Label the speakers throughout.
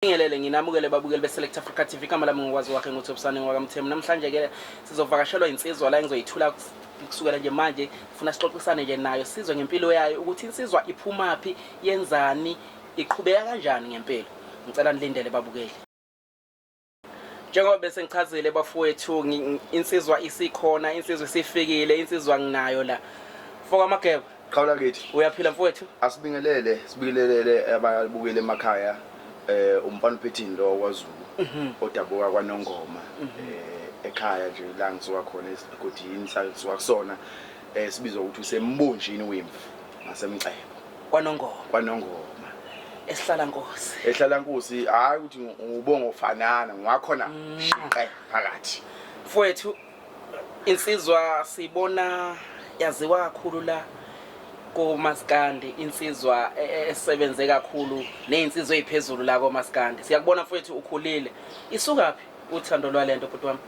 Speaker 1: Ngelele nginamukele babukeli beSelect Africa TV kama lami ngikwazi wakhe ngothobusane ngwakamthemu namhlanje ke sizovakashelwa insizwa la ngizoyithula kusukela nje manje ufuna sixoxisane nje nayo sizwe ngempilo yayo ukuthi insizwa iphumapi yenzani iqhubeka kanjani ngempilo ngicela nilindele babukeli njengoba bese ngichazile bafowethu insizwa isikhona insizwa isifikile insizwa nginayo la foka mageba
Speaker 2: Qhawula kithi
Speaker 1: uyaphila mfowethu
Speaker 2: sibingelele ababukeli emakhaya Mfanaphetheni lo kwaZulu odabuka kwaNongoma ekhaya nje la ngisuka khona esigodini sasuka kusona sibizwa ukuthi usembonjini wemvu ngasemcebo kwaNongoma ehlala Nkosi hayi ukuthi ubongo ufanana ngakhona phakathi
Speaker 1: mfowethu insizwa sibona yaziwa kakhulu la koMaskandi insizwa esebenze kakhulu nezinsizwa eziphezulu la koMaskandi siyakubona mfowethu ukhulile isukaphi uthando lwalento bhuti wami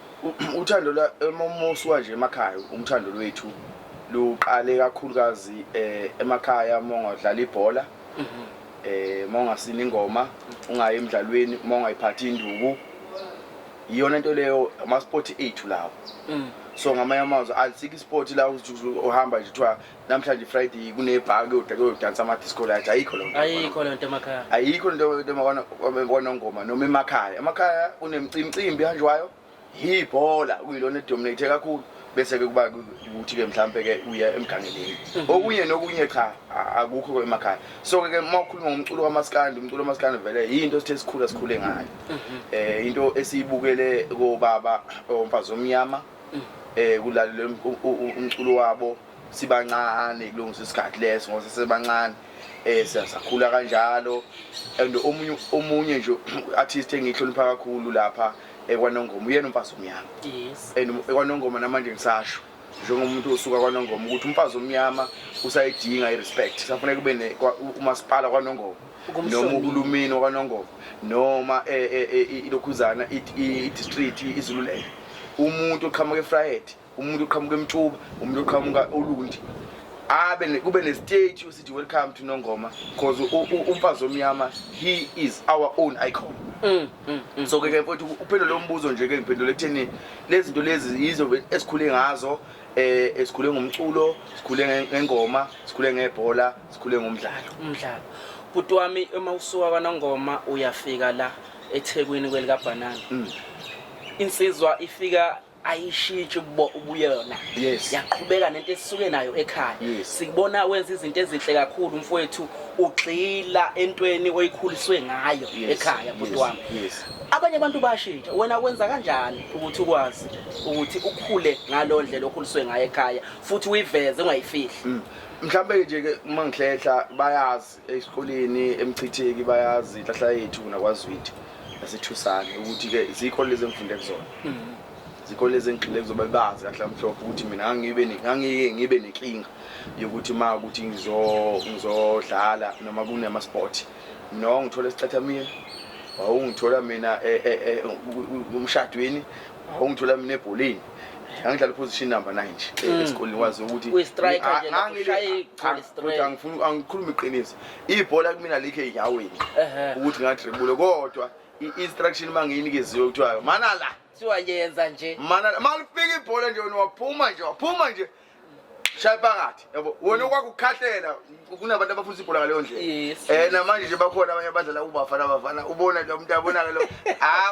Speaker 2: uthando lwa emosuka nje emakhaya umthando lwethu luqale kakhulukazi emakhaya mongadlala ibhola mongasina ingoma ungayi emidlalweni mongayiphathi induku iyona into leyo ama sport ethu lawo so ngamanye amazwi alisiki sport la uhamba nje kuthiwa namhlanje Friday kunebhaki uyodansa ama disco light ayikho
Speaker 1: lonto emakhaya
Speaker 2: ayikho into kwaNongoma noma emakhaya kunemicimbi kanjwayo ibhola kuyilona edominate kakhulu bese ke kuba ukuthi ke mhlambe ke uya emgangeleni okunye cha akukho emakhaya so ke makukhuluma ngomculo kaMaskandi umculo kaMaskandi vele into sithe sikhule ngayo into esiyibukele kobaba omfazi omnyama kulalela umculo wabo sibancane kulungisa isikhathi leso ngoba sesebancane siyasakhula kanjalo and omunye nje artist engihlonipha kakhulu lapha kwaNongoma uyena umfazi omnyama
Speaker 1: yes
Speaker 2: and kwaNongoma namanje ngisasho njengomuntu osuka kwaNongoma ukuthi umfazi omnyama usayidinga irespect safanele kube umasipala kwaNongoma noma uhulumeni kwaNongoma noma ilokhuzana idistrict iZululand umuntu oqhamuka eFriday umuntu oqhamuka eMthuba umuntu oqhamuka uLundi kube ne stage usithi welcome to Nongoma because umfazi omnyama he is our own icon so ke mfowethu uphelo lombuzo nje ke ngiphendule ekutheni lezi zinto lezi yizo esikhule ngazo esikhule ngomculo sikhule ngengoma sikhule ngebhola sikhule ngomdlalo
Speaker 1: bhuti wami uma usuka kwaNongoma uyafika la eThekwini kwelikaBhanana insizwa ifika ayishintshi ubuyona yaqhubeka nento esisuke nayo ekhaya sikubona wenza izinto ezinhle kakhulu mfowethu ugxila entweni oyikhuliswe ngayo ekhaya bhuti wami abanye abantu bashintsha wena kwenza kanjani ukuthi ukwazi ukuthi ukhule ngalondlela okhuliswe ngayo ekhaya futhi uyiveze ungayifihli
Speaker 2: mhlambe nje ke uma ngihlehla bayazi esikoleni emchitheki bayazi inhlahla yethu nakwaZwidi nasethusane ukuthi ke izikho lezi emfunde kuzona izikho lezi engigxile kuzoba bazi kahle mhlophe ukuthi mina ngibe nenkinga yokuthi ma ukuthi ngizodlala noma kunema sport no ngithola isicatha mina wawungithola mina umshadweni wawungithola mina ebholeni ngidlala position number 9 esikoleni wazi ukuthi
Speaker 1: uyistriker nje
Speaker 2: ngifuna angikhuluma iqiniso ibhola kumina likhe enyaweni ukuthi ngadribule kodwa instruction mangiyinikezwe ukuthiwa mana la
Speaker 1: siwayenza nje
Speaker 2: mana malifika ibhola nje waphuma nje shaya phakathi yabo wona okwakukhahlela kunabantu abafuna ibhola ngaleyo ndlela namanje nje bakhona abanye abadlala ubafana ubona lo muntu abona ke lo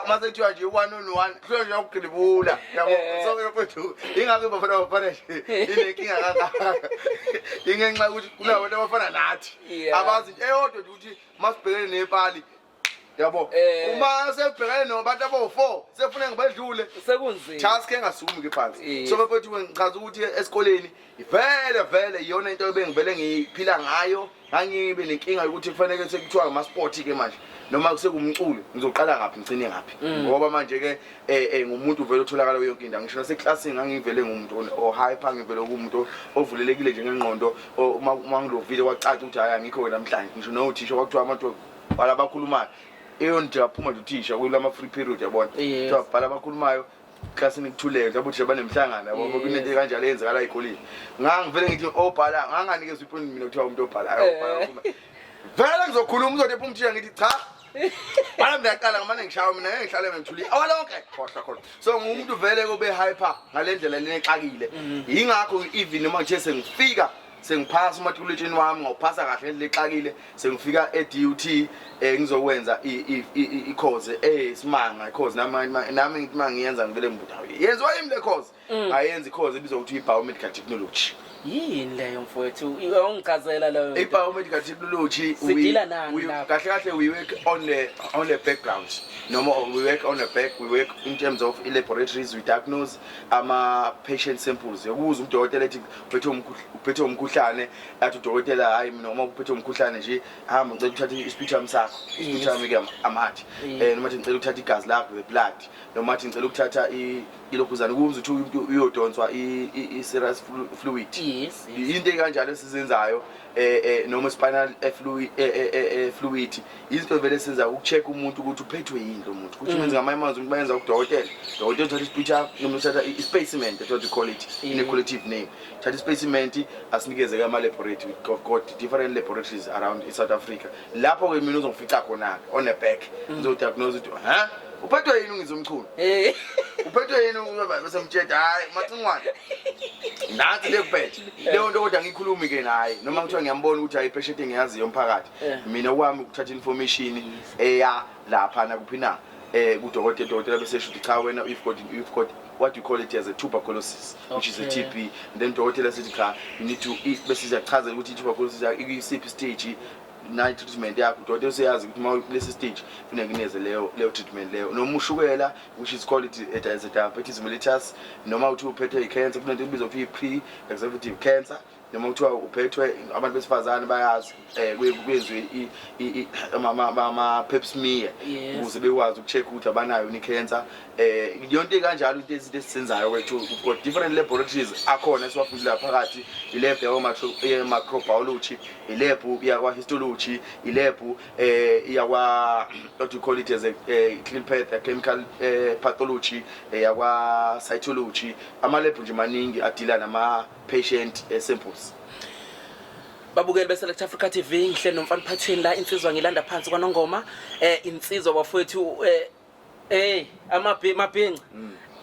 Speaker 2: masethiwa nje 1 on 1 kuhle nje ukudribula yabo so ke mfethu ingakho bafana nje inenkinga kangaka ingenxa ukuthi kunabantu abafana nathi abazi eyodwa nje ukuthi masibhekene nepali yabo uma sebhekene nabantu abo4 sefuna ngibadlule
Speaker 1: sekunzima
Speaker 2: task engasukumi ke phansi so bafethu ngichaza ukuthi esikoleni vele iyona into ebengivele ngiphila ngayo ngangibe nenkinga ukuthi kufanele sekuthiwa ama sport ke manje noma kusekumculo ngizoqala ngaphi ngicine ngaphi ngoba manje ke ngumuntu vele otholakala yonke indawo ngisho naseclassini ngangivele ngumuntu ohyper ngivele kumuntu ovulelekile nje ngengqondo uma ngilovile kwacaca ukuthi hayi angikho namhlanje ngisho no thisha kwakuthiwa abantu balabakhulumayo nje aphuma nje uthisha kulama free period yabona kuthiwa bhala abakhulumayo classini kuthuleke yabo ukuthi banemhlangano yabo kunento kanjalo eyenzakala ezikoleni ngangivele ngithi obhala nganganikezwe iphone mina kuthiwa umuntu obhalayo vele ngizokhuluma uzodepha umthisha ngithi cha Bala ngiyaqala ngamane ngishawa mina ngihlale ngithuli awalonke khohla khona so ngumuntu vele kobe hyper ngalendlela lenexakile ingakho even noma ngithe sengifika sengiphasa umatikuletsheni wami ngawuphasa kahle lexakile sengifika eDUT ngizokwenza i-course esimanga i-course nami ngithi mangiyenza ngivele ngibudawo yenziwa yimi le course ayenza i-course ebizwa ukuthi i-biomedical technology
Speaker 1: yini leyo mfowethu ungichazela leyo
Speaker 2: i-biomedical technology
Speaker 1: sidila nani lapha
Speaker 2: kahle we work on the background noma we work on the back we work in terms of laboratories we diagnose ama-patient samples yokuza umdokotela ethi uphethe umkhuhlane athi udokotela hayi noma uphethe umkhuhlane nje hamba ngicela ukuthatha isipicture sakho isipicture yami ke amathi noma athi ngicela ukuthatha igazi lakho the blood noma athi ngicela ukuthatha ilokhuzana ukuze uthi uyodonswa i-serous fluid into kanjalo esizenzayo noma spinal fluid izinto vele senza ukucheck umuntu ukuthi uphethwe yini lo muntu ukuthi umenza ngamanye bayenza udokotela uthatha isipicture noma uthatha i-specimen that what you call it in a collective name thatha i-specimen asinikeze ke ama-laboratory we've got different laboratories around South Africa lapho ke mina uzongifica khona on the back ngizodiagnose ukuthi uphethwe yini Ngizwe Mchunu uphethwe yini bese mtshela hayi macingwane nathi lekuphethe leyo nto kodwa ngikhulumi ke naye noma kuthiwa ngiyambona ukuthi hayi patient engiyaziyo umphakathi mina kwami ukuthatha information eya lapha na kuphi na kudokotela bese sho ukuthi cha wena you've got what you call it as a tuberculosis which is a TB then dokotela sithi cha you need to eat bese siyachaza ukuthi tuberculosis ikwisiphi stage na treatment yakho udokotela useyazi ukuthi lesi stage kufanele ngineze leyo treatment leyo noma ushukela which is called it as a diabetes mellitus noma uthi uphethwe i-cancer kufanele ubizwe ukuthi pre-executive cancer noma kuthiwa uphethwe abantu besifazane bayazi kwenziwe ama-pap smear ukuze bekwazi ukucheck ukuthi abanayo ni-cancer yonke kanjalo into ezinto esizenzayo kwethu we've got different laboratories akhona esiwafundile phakathi ilab yakwa-microbiology ilab yakwa-histology ilab yakwa what you call it as a chemical pathology yakwa-cytology ama-lab nje maningi adila nama-patient samples.
Speaker 1: Babukeli beSelect Africa TV ngihle noMfanaphetheni la insizwa ngilanda phansi kwaNongoma insizwa bafowethu amabhinqa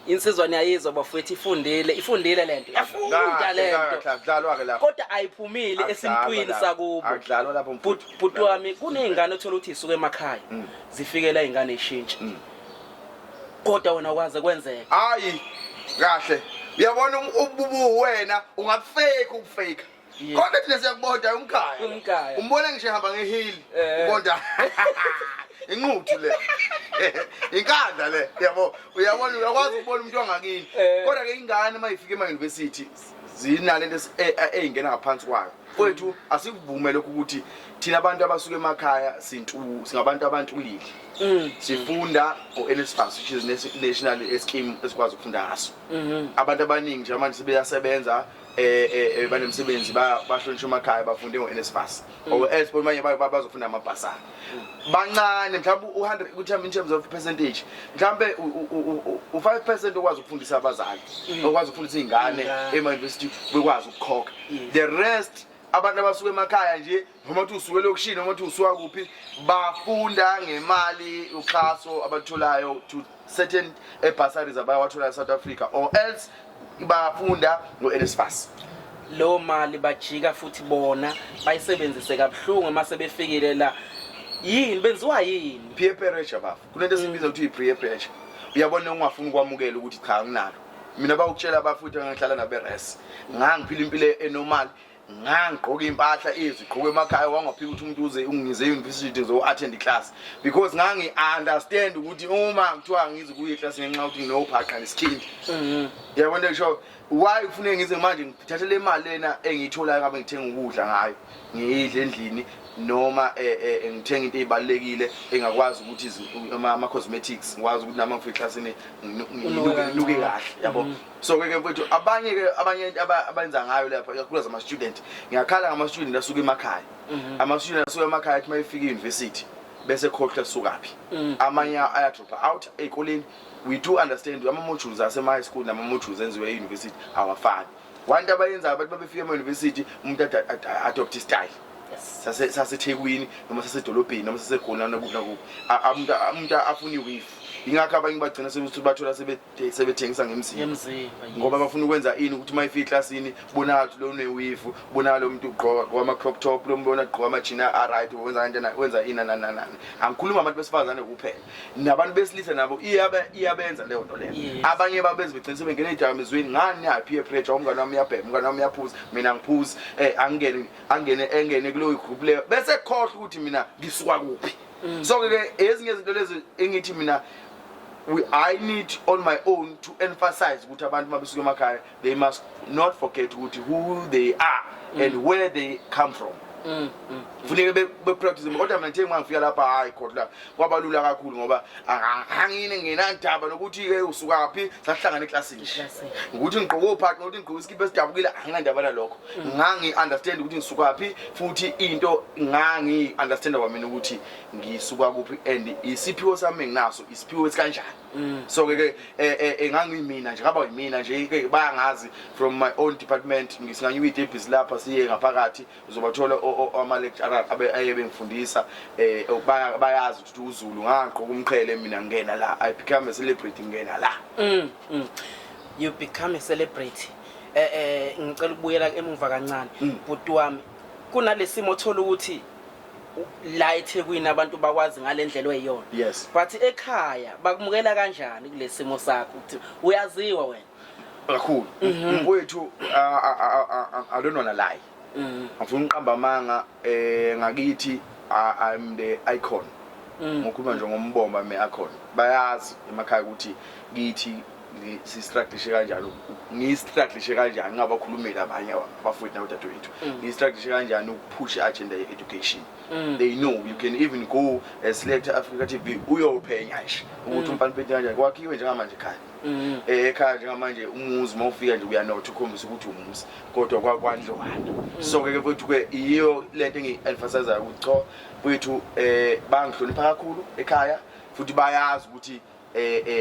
Speaker 1: insizwa niyayizwa bafowethu ifundile lento yafunda lento
Speaker 2: kudlalwa ke lapho
Speaker 1: kodwa ayiphumile esimqwini sakubo
Speaker 2: akudlalwa lapho
Speaker 1: bhuti wami kunezingane othola ukuthi isuke emakhaya zifikela izingane eshintsha kodwa wena waze kwenzeka
Speaker 2: hayi kahle uyabona ububu wena ungafake ukufake kodwa thina siyakubonda umkhaya umbone ngisho ehamba ngehili ubonda inquthu le inkandla le yabo uyabona uyakwazi ukubona umuntu wangakini kodwa ke ingane mayifika ema-university zinalento eyingena ngaphansi kwayo kwethu asikuvume lokhu ukuthi thina abantu abasuka emakhaya singabantu abantulile sifunda o-NSFAS which is national scheme esikwazi ukufunda ngaso abantu abaningi nje manje sebeyasebenza banemsebenzi bahlonishwa emakhaya bafunde ngo-NSFAS or else manje bazofunda amabhasana bancane mhlawumbe u100 ukuthi in terms of percentage mhlawumbe u5% okwazi ukufundisa abazali okwazi ukufundisa izingane ema-university bekwazi ukukhokha the rest abantu abasuka emakhaya nje noma uthi usuke lokishini noma uthi usuka kuphi bafunda ngemali uxhaso abatholayo to certain bursaries abayawathola eSouth Africa or else bafunda ngo-NSFAS
Speaker 1: lo mali bajika futhi bona bayisebenzise kabuhlungu mase befikile la yini benziwa yini
Speaker 2: peer pressure bafu kunento esibiza ukuthi i-peer pressure uyabona ungafuni ukwamukela ukuthi cha nginalo mina bawukutshela abafuthi ngihlala nabe-res ngangiphila impilo enormal ngangigqoka impahla ezigqoke emakhaya wangaphika ukuthi umuntu uze ungize university zo-attend iclass because ngangi-understand ukuthi uma kuthiwa ngize kuye eclass ngenxa ukuthi nginophaqa nesikhindi yabona ngisho why kufuneka ngize manje ngithathe le mali lena engiyitholayo ngabe ngithenga ukudla ngayo ngiyidle endlini noma ngithenga into ezibalekile engakwazi ukuthi ama-cosmetics ngikwazi ukuthi nami ngifike eclassini nginuke kahle yabo so ke mfowethu abanye abenza ngayo lapha kakhulu ama-student ngiyakhala ngama-student asuka emakhaya ama-student asuka emakhaya athi mayefika i-university bese khohlwa sukaphi amanye ayadropa out ey'koleni we do understand ama-modules asema-high school nama-modules enziwe e-university awafani wanto abayenzayo bathi babefika ema-university umuntu adopt istyle saseThekwini noma sasedolobheni noma sasegolana nakuphi umuntu afuna iwifi ingakho abanye bagcina sebathola sebethengisa ngemzini ngoba bafuna ukwenza ini ukuthi mayifika eclassini bona lo newifi bona lo muntu ugqoka kwama crop top lo mbona ugqoka ama jeans right wenza kanjani wenza ina nana angikhuluma abantu besifazane kuphela nabantu besilisa nabo iyabenza leyo nto leyo abanye babenza begcina sebengena edakamizweni ngani yaphi epressure umngane wami uyabhema umngane wami uyaphuza mina ngiphuza angene kulo group leyo bese khohle ukuthi mina ngisuka kuphi so ke ezinye izinto lezi engithi mina I need on my own to emphasize ukuthi abantu mabisuka emakhaya they must not forget ukuthi who they are and where they come from. Kufuneka bepractice kodwa mina ngithe ngifika lapha hayi kodwa kwabalula kakhulu ngoba angine ngenandaba nokuthi ke usuka phi sahlangana eclassini ukuthi ngigqoke uphathi ukuthi ngigqoke iskipa esidabukile anginandaba nalokho ngangi understand ukuthi ngisuka phi futhi into ngangi understand kwamina ukuthi ngisuka kuphi and isiphiwo sami nginaso isiphiwo esikanjani so ke ngangimina nje ngaba yimina nje ke bayangazi from my own department ngisinganyiwe idebhisi lapha siye ngaphakathi uzobathola ama lecturer abe ngifundisa bayazi ukuthi uZulu ngaqoqa umqhele mina ngena la I become a celebrity ngena la
Speaker 1: you become a celebrity ngicela ukubuyela emuva kancane bhuti wami kunalesimo othola ukuthi la eThekwini abantu bakwazi ngalendlela oyiyona
Speaker 2: yes
Speaker 1: but ekhaya bakumukela kanjani kulesimo sakho ukuthi uyaziwa wena
Speaker 2: kakhulu mfowethu I don't wanna lie ngifuna uqamba amanga ngakithi I'm the icon ngokuba nje ngombomba me icon bayazi emakhaya ukuthi kithi si-structure kanjani ngi-structure kanjani ngabakhulumeli abanye abafowethu nabadadewethu ngi-structure kanjani ukupush agenda education they know you can even go select Africa TV uyophenya nje ukuthi Mfanaphetheni kanjani kwakhiwe njengamanje ekhaya ekhaya njengamanje umuzi mawufika nje uyanotha ukhombisa ukuthi umuzi kodwa kwakwandlwana so ke mfowethu ke iyo lento engi-emphasize ukuthi cha mfowethu bangihlonipha kakhulu ekhaya futhi bayazi ukuthi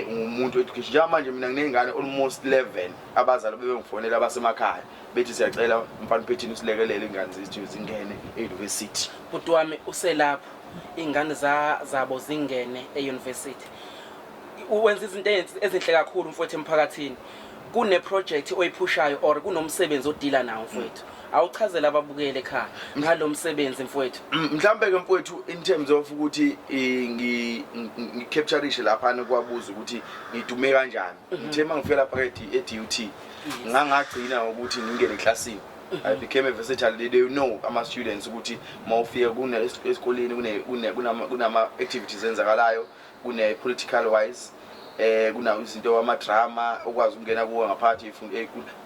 Speaker 2: umuntu education njengamanje mina nginengane almost 11 abazali bebengifonela abasemakhaya bethi siyacela Mfanaphetheni usilekelele ingane zethu zingene e-university
Speaker 1: bhuti wami uselapho ingane zabo zingene e-university uwenza izinto ezinhle kakhulu mfowethu emphakathini kune project oyiphushayo or kunomsebenzi odila nawo mfowethu awuchazela ababukele ekhaya ngalo msebenzi mfowethu
Speaker 2: mhlambe ke mfowethu in terms of ukuthi ngicaptureishe lapha kwabuza ukuthi ngidume kanjani ngithema ngifika lapha e-DUT ngangagcina ukuthi ngingene eclassini I became a versatile they know ama students ukuthi mawufika kuna esikoleni kunama activities enzakalayo kune political wise kuna izinto wama drama okwazi ukungena kuwo ngaphathi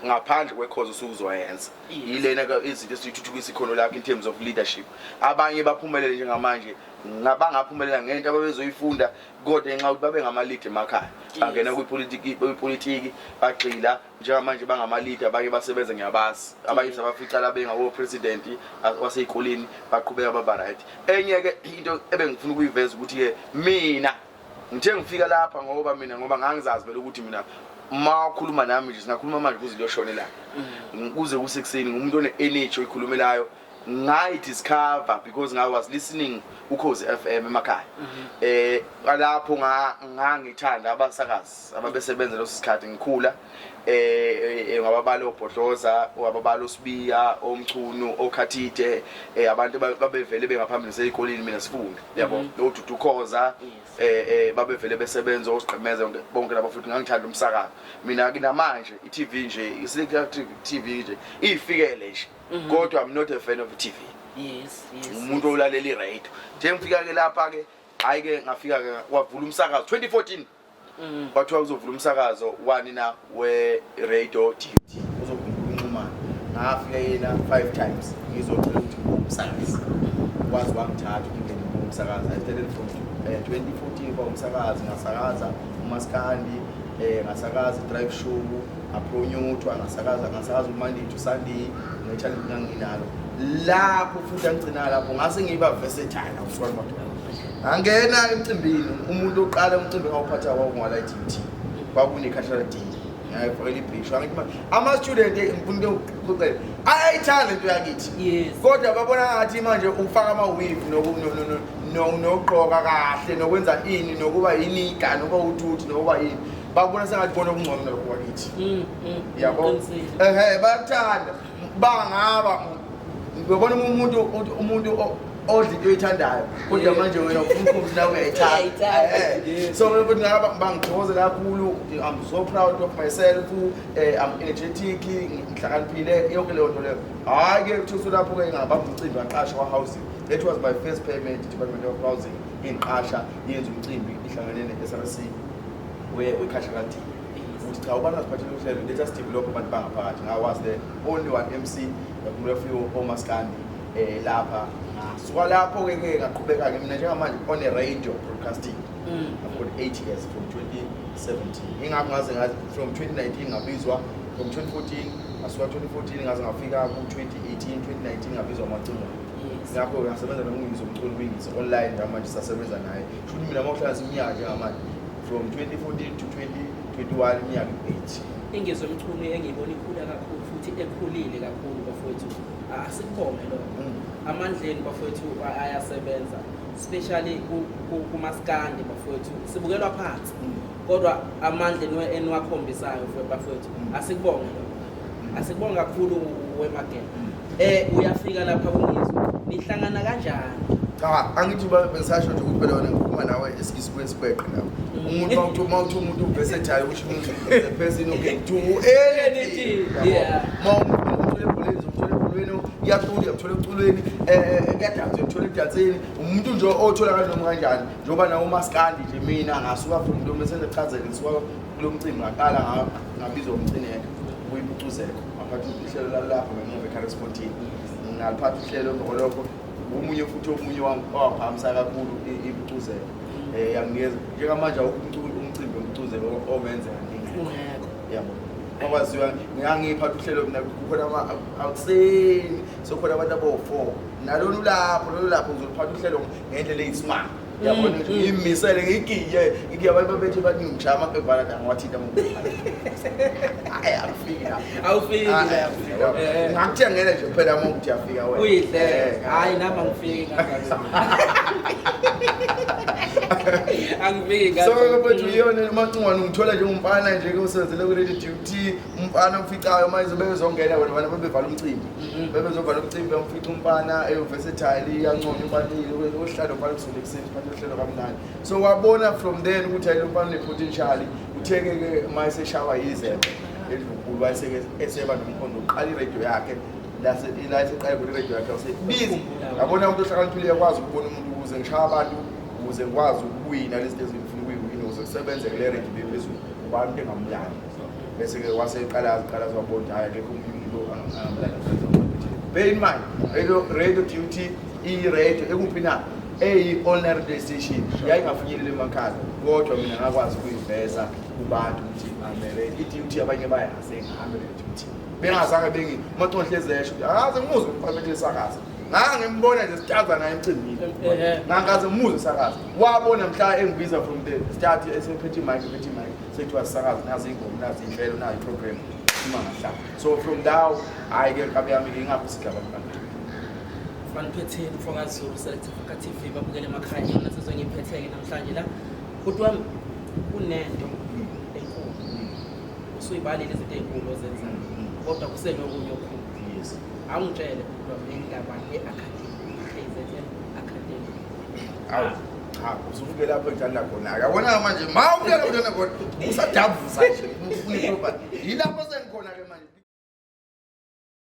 Speaker 2: ngaphandle kwecourse usuzoyenza yilena izinto esithuthukisa ikhono lakho in terms of leadership abanye baphumelele njengamanje ngabangaphumelela ngento ababezoyifunda kodwa ngenxa ukuthi babe ngama leader emakhaya bangena kwipolitiki bagxila njengamanje bangama leader abanye basebenza ngiyabazi abanye sabafica la bengawo president waseyikoleni baqhubeka baba right enye ke into ebengifuna ukuyiveza ukuthi ke mina ngithe ngifika lapha ngoba ngangizazi vele ukuthi mina makhuluma nami nje singakhuluma manje kuze liyoshonela kuze kusekuseni ngumuntu one energy oyikhulumelayo ngayi discover because I was listening ukhozi FM emakhaya lapho ngangithanda abasakazi ababesebenza leso sikhathi ngikhula ngababalo obhodloza wababalo Sibiya omchunu okhathide abantu babevele bengaphambili seyikoleni mina sifunda yabo nodudu khoza babevele besebenza osiqhemeza bonke labafuthi ngangithanda umsakazo mina kinamanje iTV nje iselective TV nje ifikele nje kodwa I'm not a fan of TV
Speaker 1: yes
Speaker 2: umuntu olalela iradio nje ngifika ke lapha ke hayi ke ngafika ke wavula umsakazo 2014 kwathiwa uzovula umsakazo wani na we radio DUT uzokungquma ngafika yena 5 times ngizocela ukuthi umsakazo wazi wangithatha ukungena umsakazo I started from 2014 kwa umsakazo ngasakaza umaskandi ngasakaza drive show apronyothwa ngasakaza Monday to Sunday ngechannel nganginalo lapho futhi angicina lapho ngase ngiba versatile usuka moto angena emcimbini umuntu oqala umcimbi ngawuphatha kwakungwala iTV kwakune khahla D ngiyayifakela ibhisho angithi manje ama-student ngifuna ukuxoxela ayayithanda into yakithi kodwa babona ngathi manje ufaka ama-weave nokugqoka kahle nokwenza ini nokuba yiniga nokuba ututhi nokuba yini babona sengathi bona okungcono lokho kwakithi yabo bayakuthanda bangaba ngibona umuntu odla into oyithandayo kodwa manje wena umkhumbi nawe uyayithanda so futhi ngaba bangithokoze kakhulu. I'm so proud of myself. I'm energetic, ngihlakaniphile yonke leyo nto leyo. Hayi ke kuthi lapho-ke ngabamba umcimbi ngaqasha kwa-housing. That was my first payment, Department of Housing, ingiqasha yenza umcimbi ihlangane ne-SRC wekhashakati ukuthi cha ubani aziphathele uhlelo let us develop abantu bangaphakathi. I was the only one MC ngaphumula few omaskandi lapha suka lapho-ke ngaqhubeka-ke mina njengamanje on a radio broadcasting. I've got 8 years from 2017 ingakho ngaze ngazi from 2019 ngabizwa from 2014 ngasuka 2014 ngaze ngafika ku-2018 2019 ngabizwa amacingo. Ngakho ngasebenza noNgizwe Mchunu kwingisi online njengamanje sisasebenza naye futhi mina mawuhlanganisa iminyaka njengamanje from 2014 to 2021 iminyaka 8.
Speaker 1: Ingizwe Mchunu engiyibona ikhula kakhulu futhi ekhulile kakhulu bafowethu asikubonge lokho amandleni bafowethu ayasebenza especially kumaskandi bafowethu sibukelwa phansi kodwa amandleni eniwakhombisayo bafowethu asikubonge lokho asikubonge kakhulu wemageni uyafika lapha kuNgizwe nihlangana kanjani?
Speaker 2: Angithi bengisasho nje ukuthi phela wena ngikhuluma nawe esikisibweni siqweqe nawe umuntu mawuthi umuntu versatile which means the person who can do anything. Iyathola uyathola eculweni kuyadansa uyathola edanseni umuntu nje otholakala noma kanjani njengoba nawo umaskandi nje mina ngasuka from lo mesenze chazele ngisuka kulo mcimbi ngaqala ngabizwa umcineke kuyibucuzeko ngaphathi ihlelo lalapho ngemuva ecorresponding ngaliphatha ihlelo ngolokho omunye futhi omunye wangiphamisa kakhulu ibucuzeko yanginikeza njengamanje umcimbi wobucuzeko owenzeka ngingekho yabo kwaziwa ngiyangiphatha uhlelo mina kukhona ama-outseni sokhona abantu abo-4 nalona lapho ngizoliphatha uhlelo ngendlela eyisimanga yabona nje ngiyimisele ngigiye abantu babethe bathi ngishaya amapevana ngawathinta hayi awufiki ngakuthiya ngena nje phela uma ukuthi yafika wena
Speaker 1: uyihle hayi nami angifiki angifiki
Speaker 2: so mfethu yona amacingwane ngithola nje umfana nje usenzele ku-radio duty umfana omficayo manje bezongena wena bana bebevala umcimbi bebezovala umcimbi bamfica umfana versatile yancona imfanile ohlalo phana kusule ekuseni phathe uhlelo kamnandi so wabona from then ukuthi ayilo mfana ne-potential utheke-ke uma eseshawa yizembe endlunkulu wayeseke eseba nomkhondo uqala iradio yakhe la eseqala kwi-radio yakhe usebizi ngabona umuntu ohlakaniphile yakwazi ukubona umuntu ukuze ngishaya abantu ukuze ngikwazi ukuwina lezi zinto ezifuna ukuyiwina ukuze kusebenze kule radio phezulu abantu engamlandi bese-ke waseqala wabona hayi akekho umuntu angamlandi. Bear in mind radio duty i-radio ekuphi na eyi-online radio station yayingafinyeleli emakhaya kodwa mina ngakwazi ukuyiveza kubantu ukuthi ame-radio i-duty abanye bayazi engihambe-radio duty bengazange umatonhlezesho akaze ngimuzwe umfanaphetheni sakaza ngimbona nje sitaza naye emcimbini ngakaze ngimuze sakaza wabona mhla engibiza from the start esephethe mic sekuthiwa sisakaza nazi ingoma nazi inhlelo nayo iprogram imangahla so from now hayi-ke kabe yami ngingaphi sigaba abantu
Speaker 1: Mfanaphetheni Zulu Esilandisa TV babukele emakhaya yona sezongiphethe-ke namhlanje la kodwa wami kunento enkulu usuyibalile izinto ey'nkulu ozenzayo kodwa kusenokunye okukhulu awungitshele kodwa ngingaba e-academy KZN Academy
Speaker 2: usuke lapho engithanda khona-ke yabona manje ma ufika lapho engithanda khona usadavusa nje ufuna iproperty yilapho sengikhona-ke manje.